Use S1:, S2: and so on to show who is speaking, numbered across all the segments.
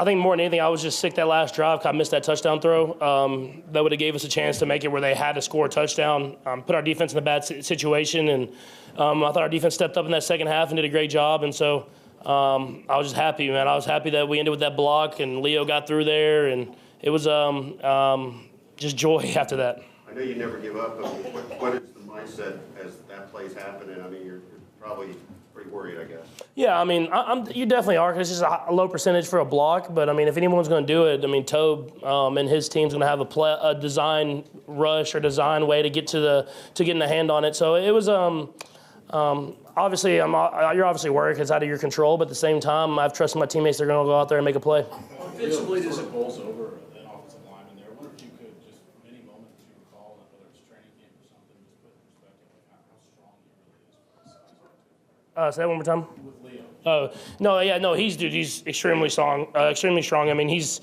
S1: I think more than anything, I was just sick that last drive 'cause I missed that touchdown throw. That would have gave us a chance to make it where they had to score a touchdown, put our defense in a bad situation. And I thought our defense stepped up in that second half and did a great job. And so I was just happy, man. I was happy that we ended with that block and Leo got through there. And it was just joy after that.
S2: I know you never give up, but what is the mindset as that play's happening? I mean, you're probably pretty worried, I guess.
S1: Yeah, I mean, you definitely are, because it's just a low percentage for a block. But, I mean, if anyone's going to do it, I mean, Tobe and his team's going to have a design rush or design way to getting the hand on it. So it was obviously you're obviously worried because it's out of your control. But at the same time, I've trusted my teammates they're going to go out there and make a play.
S3: Offensively, does it bowls over an offensive lineman there? I wonder if you could just, from any moment that you recall, whether it's training camp or something, just put in perspective like how strong he really is.
S1: Say that one more time.
S3: With Leo.
S1: He's extremely strong. Extremely strong. I mean, he's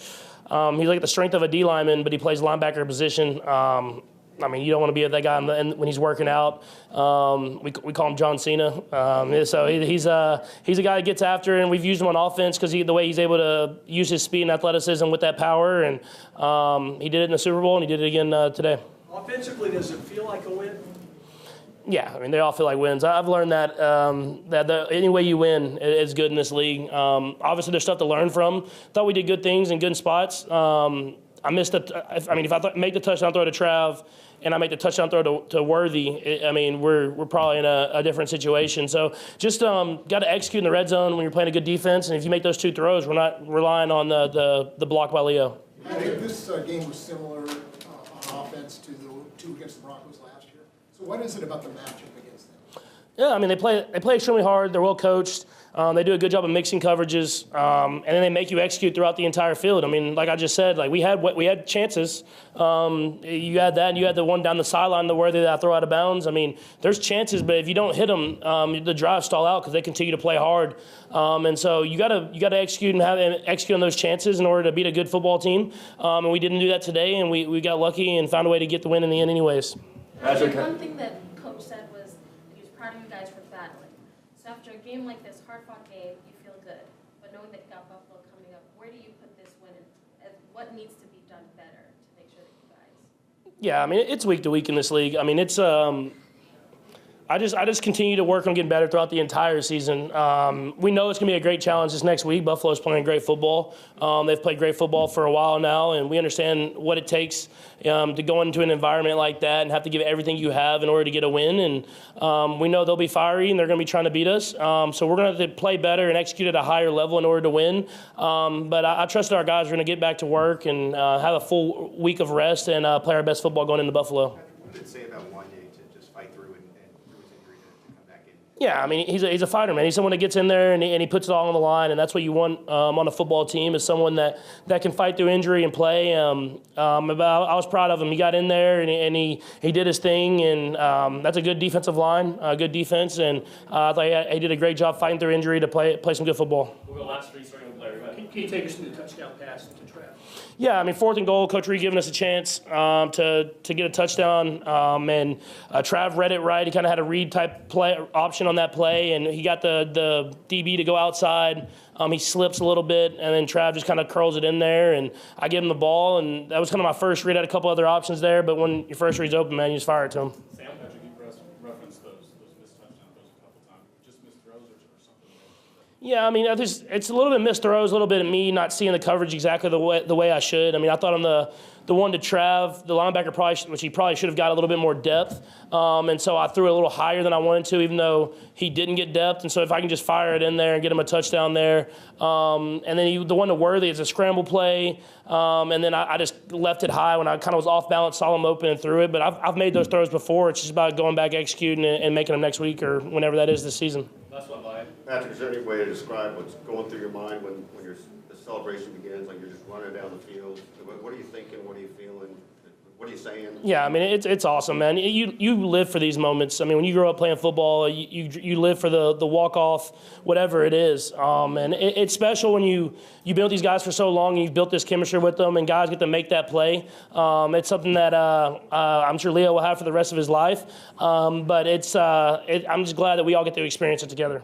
S1: like the strength of a D lineman, but he plays linebacker position. I mean, you don't want to be with that guy when he's working out. We call him John Cena. So he's a guy that gets after, and we've used him on offense because the way he's able to use his speed and athleticism with that power. And he did it in the Super Bowl, and he did it again today.
S4: Offensively, does it feel like a win?
S1: Yeah, I mean, they all feel like wins. I've learned that any way you win is good in this league. Obviously, there's stuff to learn from. Thought we did good things in good spots. I missed if I make the touchdown throw to Trav and I make the touchdown throw to Worthy, we're probably in a different situation. So just got to execute in the red zone when you're playing a good defense. And if you make those two throws, we're not relying on the block by Leo.
S5: I think this game was similar on offense to the two against the Broncos last year. So what is it about the matchup against them?
S1: Yeah, I mean, they play extremely hard. They're well coached. They do a good job of mixing coverages, and then they make you execute throughout the entire field. I mean, like I just said, like we had chances. You had that, and you had the one down the sideline, the Worthy that I throw out of bounds. I mean, there's chances, but if you don't hit them, the drive stall out because they continue to play hard. And so you gotta execute and execute on those chances in order to beat a good football team. And we didn't do that today, and we got lucky and found a way to get the win in the end, anyways.
S6: One thing that Coach said was that he was proud of you guys for battling. So after a game like this, hard-fought game, you feel good. But knowing that you got Buffalo coming up, where do you put this win in? And what needs to be done better to make sure that you guys?
S1: Yeah, I mean, it's week to week in this league. I mean, it's I just continue to work on getting better throughout the entire season. We know it's going to be a great challenge this next week. Buffalo's playing great football. They've played great football for a while now, and we understand what it takes to go into an environment like that and have to give everything you have in order to get a win. And we know they'll be fiery, and they're going to be trying to beat us. So we're going to have to play better and execute at a higher level in order to win. But I trust that our guys are going to get back to work and have a full week of rest and play our best football going into Buffalo.
S2: What did it say about Wanye to just fight through and through his injury to come back in?
S1: Yeah, I mean, he's a fighter, man. He's someone that gets in there and he puts it all on the line, and that's what you want on a football team is someone that can fight through injury and play. I was proud of him. He got in there and he did his thing, and that's a good defensive line, good defense, and I thought he did a great job fighting through injury to play some good football.
S4: We'll go last three starting player. Can you take us through the touchdown pass to Trav?
S1: Yeah, I mean, 4th and goal, Coach Reed giving us a chance to get a touchdown, and Trav read it right. He kind of had a read-type play option on that play, and he got the DB to go outside. He slips a little bit, and then Trav just kind of curls it in there, and I give him the ball, and that was kind of my first read. I had a couple other options there, but when your first read's open, man, you just fire it to him.
S3: Sam, Patrick, you referenced those missed touchdown throws a couple times. Just missed throws or something?
S1: Yeah, I mean, it's a little bit missed throws, a little bit of me not seeing the coverage exactly the way I should. I mean, I thought on the one to Trav, the linebacker he probably should have got a little bit more depth, and so I threw it a little higher than I wanted to, even though he didn't get depth. And so if I can just fire it in there and get him a touchdown there, and then the one to Worthy is a scramble play, and then I just left it high when I kind of was off balance, saw him open and threw it. But I've made those throws before. It's just about going back, executing, and making them next week or whenever that is this season.
S3: That's one line.
S2: Patrick, is there any way to describe what's going through your mind when the celebration begins? Like you're just running down the field. What are you thinking? What are you feeling? What are you saying?
S1: Yeah, I mean, it's awesome, man. You live for these moments. I mean, when you grow up playing football, you live for the walk-off, whatever it is. And it's special when you've been with these guys for so long and you've built this chemistry with them, and guys get to make that play. It's something that I'm sure Leo will have for the rest of his life. But I'm just glad that we all get to experience it together.